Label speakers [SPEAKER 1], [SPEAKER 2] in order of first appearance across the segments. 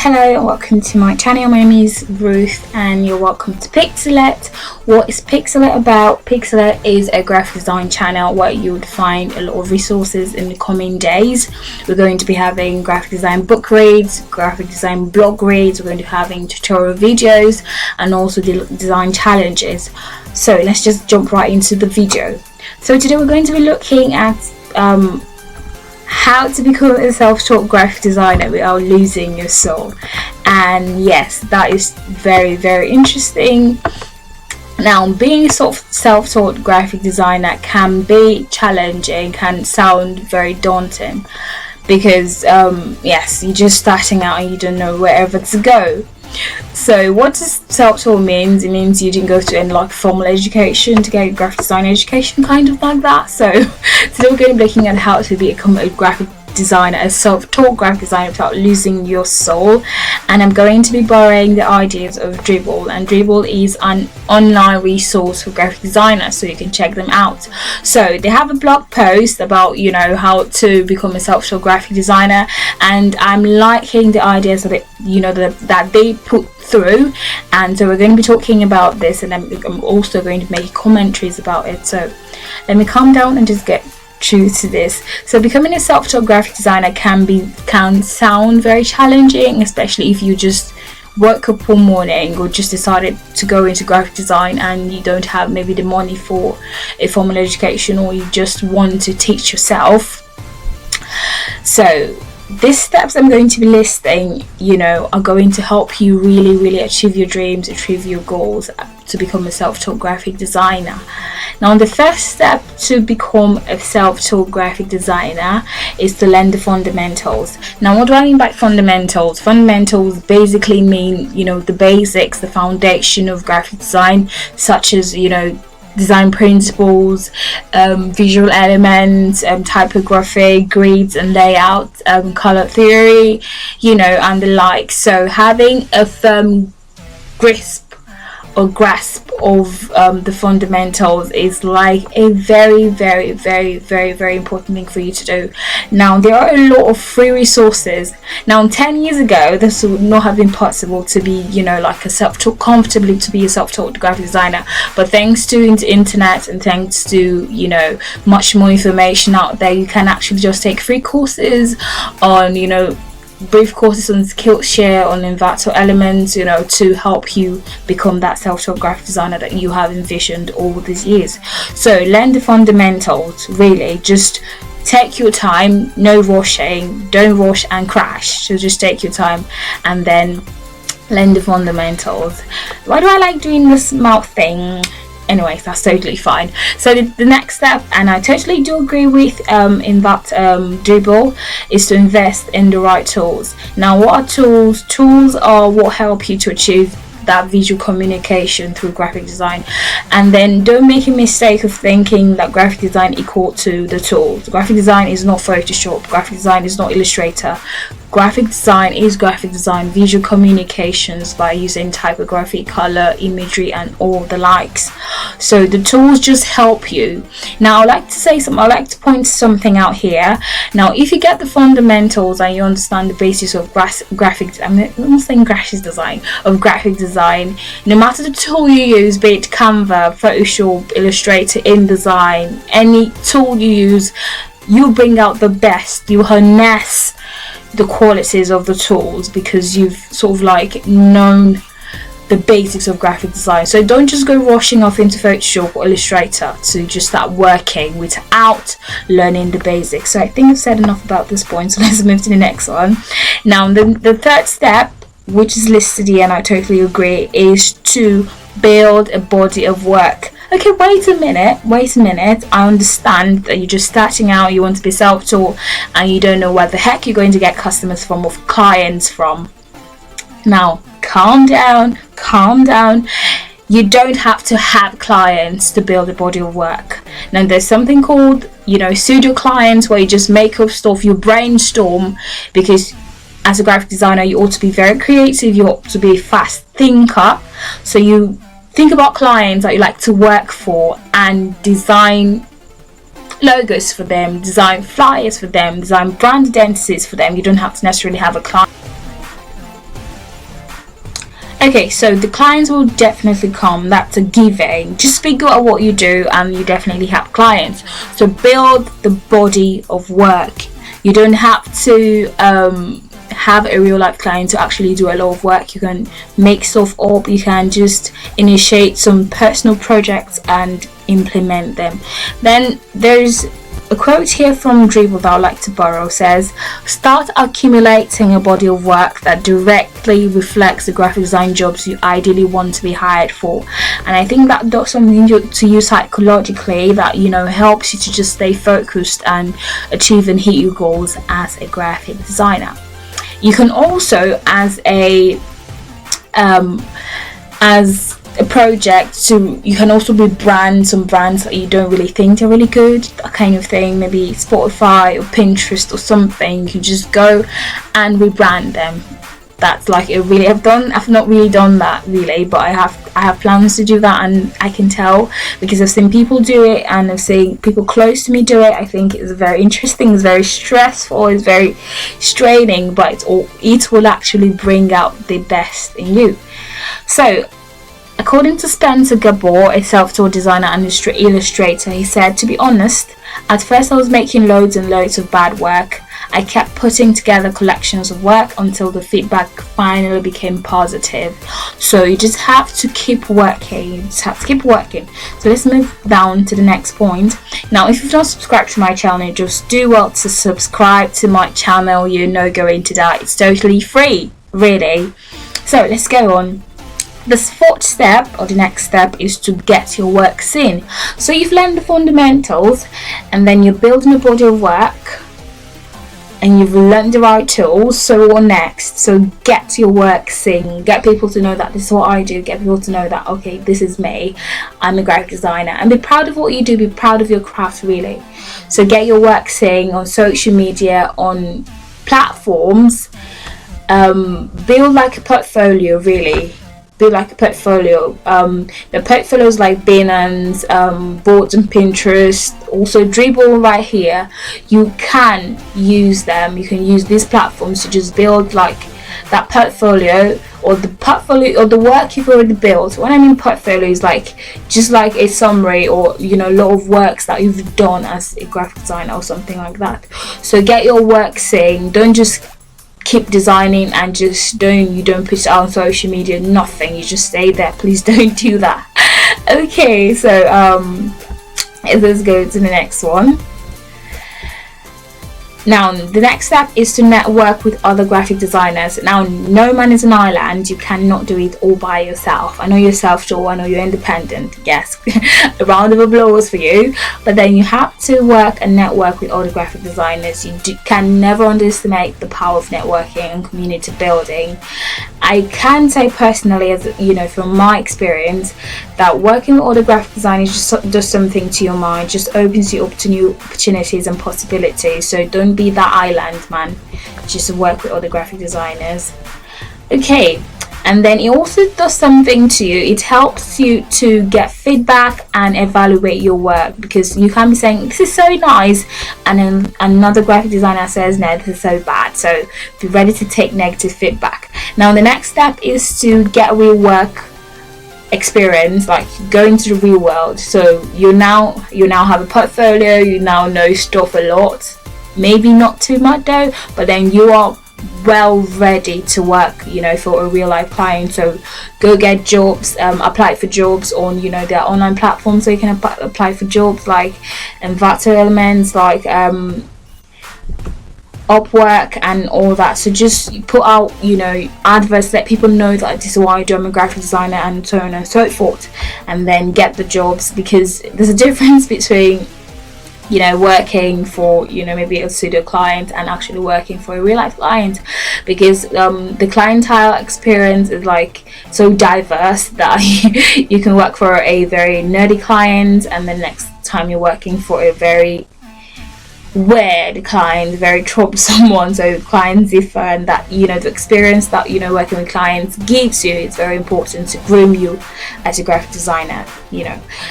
[SPEAKER 1] Hello, welcome to my channel. My name is Ruth and you're welcome to Pixelate. What is Pixelate about? Pixelate is a graphic design channel where you would find a lot of resources in the coming days. We're going to be having graphic design book reads, graphic design blog reads, we're going to be having tutorial videos and also design challenges. So let's just jump right into the video. So today we're going to be looking at how to become a self-taught graphic designer without losing your soul. And yes, that is very interesting. Now, being a self-taught graphic designer can be challenging, can sound very daunting, because yes, you're just starting out and you don't know wherever to go. So what does self-taught means? It means you didn't go to any like formal education to get graphic design education, kind of like that. So today we're going to be looking at how to become a graphic designer, a self-taught graphic designer without losing your soul. And I'm going to be borrowing the ideas of Dribbble, and Dribbble is an online resource for graphic designers, so you can check them out. So they have a blog post about, you know, how to become a self-taught graphic designer, and I'm liking the ideas that that they put through. And so we're going to be talking about this, and I'm also going to make commentaries about it. So let me calm down and just get true to this. So becoming a self-taught graphic designer can sound very challenging, especially if you just woke up one morning or just decided to go into graphic design and you don't have maybe the money for a formal education, or you just want to teach yourself. So these steps I'm going to be listing, are going to help you really achieve your dreams, achieve your goals to become a self-taught graphic designer. Now, the first step to become a self-taught graphic designer is to learn the fundamentals. Now, what do I mean by fundamentals? Fundamentals basically mean, the basics, the foundation of graphic design, such as, design principles, visual elements, typography, grids and layout, color theory, and the like. So having a firm grasp of the fundamentals is like a very important thing for you to do. Now, there are a lot of free resources. Now, 10 years ago, this would not have been possible to be, like a comfortably to be a self-taught graphic designer. But thanks to the internet and thanks to, much more information out there, you can actually just take free courses on, brief courses on Skillshare, on Envato Elements, to help you become that self-taught graphic designer that you have envisioned all these years. So learn the fundamentals, really. Just take your time, no rushing, don't rush and crash. So just take your time and then learn the fundamentals. Why do I like doing this mouth thing? Anyways, that's totally fine. So the next step, and I totally do agree with in that Dribbble, is to invest in the right tools. Now, what are tools? Tools are what help you to achieve that visual communication through graphic design. And then don't make a mistake of thinking that graphic design equal to the tools. Graphic design is not Photoshop, graphic design is not Illustrator. Graphic design is graphic design, visual communications by using typography, color, imagery and all the likes. So the tools just help you. Now, I like to point something out here. Now, if you get the fundamentals and you understand the basis of graphic design, no matter the tool you use, be it Canva, Photoshop, Illustrator, InDesign, any tool you use, you bring out the best. You harness the qualities of the tools because you've sort of like known the basics of graphic design. So don't just go rushing off into Photoshop or Illustrator to just start working without learning the basics. So I think I've said enough about this point, so let's move to the next one. Now, the third step, which is listed here, and I totally agree, is to build a body of work. Okay, wait a minute. I understand that you're just starting out, you want to be self-taught, and you don't know where the heck you're going to get customers from or clients from. Now, calm down. You don't have to have clients to build a body of work. Now, there's something called, pseudo clients, where you just make up stuff, you brainstorm, because as a graphic designer, you ought to be very creative, you ought to be a fast thinker. So you think about clients that you like to work for and design logos for them, design flyers for them, design brand identities for them. You don't have to necessarily have a client. Okay, so the clients will definitely come. That's a given. Just figure out what you do and you definitely have clients. So build the body of work. You don't have to have a real life client to actually do a lot of work. You can make stuff up. You can just initiate some personal projects and implement them. Then there's a quote here from Dribble that I like to borrow. Says, start accumulating a body of work that directly reflects the graphic design jobs you ideally want to be hired for. And I think that does something to you psychologically that, you know, helps you to just stay focused and achieve and hit your goals as a graphic designer. You can also, as a project, so you can also be some brands that you don't really think are really good, that kind of thing. Maybe Spotify or Pinterest or something. You just go and rebrand them. That's like I've not really done that really, but I have plans to do that, and I can tell because I've seen people do it and I've seen people close to me do it. I think it's very interesting, it's very stressful, it's very straining, but it will actually bring out the best in you. So according to Spencer Gabor, a self-taught designer and illustrator, he said, to be honest, at first I was making loads and loads of bad work. I kept putting together collections of work until the feedback finally became positive. So you just have to keep working. So let's move down to the next point. Now, if you've not subscribed to my channel, just do well to subscribe to my channel. You know, go into that. It's totally free, really. So let's go on. The fourth step, or the next step, is to get your work seen. So you've learned the fundamentals, and then you're building a body of work, and you've learned the right tools. So what next? So get your work seen. Get people to know that this is what I do. Get people to know that, okay, this is me. I'm a graphic designer. And be proud of what you do. Be proud of your craft, really. So get your work seen on social media, on platforms. Build like a portfolio, really. Build like a portfolio. The portfolios like Binance, Boards and Pinterest, also Dribble right here. You can use them. You can use these platforms to just build like that portfolio, or the work you've already built. When I mean portfolio is like just like a summary, or, you know, a lot of works that you've done as a graphic designer or something like that. So get your work seen. Don't just keep designing and you don't put it out on social media, nothing. You just stay there. Please don't do that. Okay, so let's go to the next one. Now, the next step is to network with other graphic designers. Now, no man is an island. You cannot do it all by yourself. I know you're self-taught, I know you're independent. Yes, a round of applause for you. But then you have to work and network with other graphic designers. You can never underestimate the power of networking and community building. I can say personally, as you know, from my experience, that working with other graphic designers just does something to your mind, just opens you up to new opportunities and possibilities. So don't be that island, man. Just work with other graphic designers. Okay, and then it also does something to you. It helps you to get feedback and evaluate your work, because you can be saying this is so nice, and then another graphic designer says no, this is so bad. So be ready to take negative feedback. Now the next step is to get real work experience, like go into the real world. So you now have a portfolio, you now know stuff a lot, maybe not too much though, but then you are well ready to work, you know, for a real life client. So go get jobs, apply for jobs on, you know, their online platforms, so you can apply for jobs like Envato Elements, like Upwork and all that. So just put out, you know, adverts, let people know that this is what I do, I'm a graphic designer, and so on and so forth, and then get the jobs. Because there's a difference between, you know, working for, you know, maybe a pseudo client and actually working for a real life client, because the clientele experience is like so diverse that you can work for a very nerdy client, and the next time you're working for a very where the client is very troublesome one, so clients differ, and that the experience that working with clients gives you, it's very important to groom you as a graphic designer.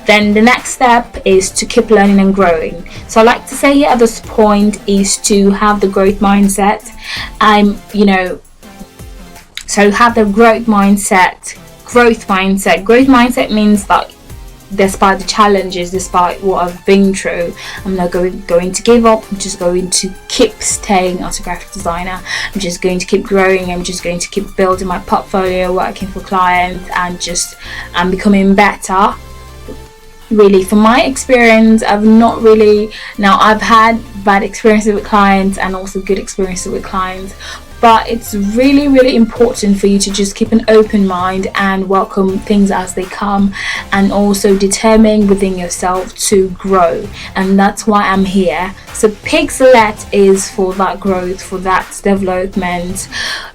[SPEAKER 1] Then the next step is to keep learning and growing. So I like to say here at this point is to have the growth mindset. So have the growth mindset. Growth mindset means that despite the challenges, despite what I've been through, I'm not going to give up. I'm just going to keep staying as a graphic designer. I'm just going to keep growing. I'm just going to keep building my portfolio, working for clients, and becoming better. Really, from my experience, I've had bad experiences with clients and also good experiences with clients, but it's really, really important for you to just keep an open mind and welcome things as they come, and also determine within yourself to grow. And that's why I'm here. So Pixelette is for that growth, for that development,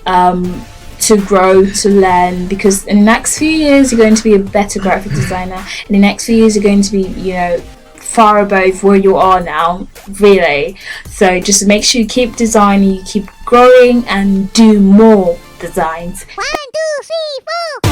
[SPEAKER 1] to grow, to learn, because in the next few years you're going to be a better graphic designer. In the next few years you're going to be far above where you are now, really. So just make sure you keep designing, you keep growing, and do more designs.
[SPEAKER 2] 1, 2, 3, 4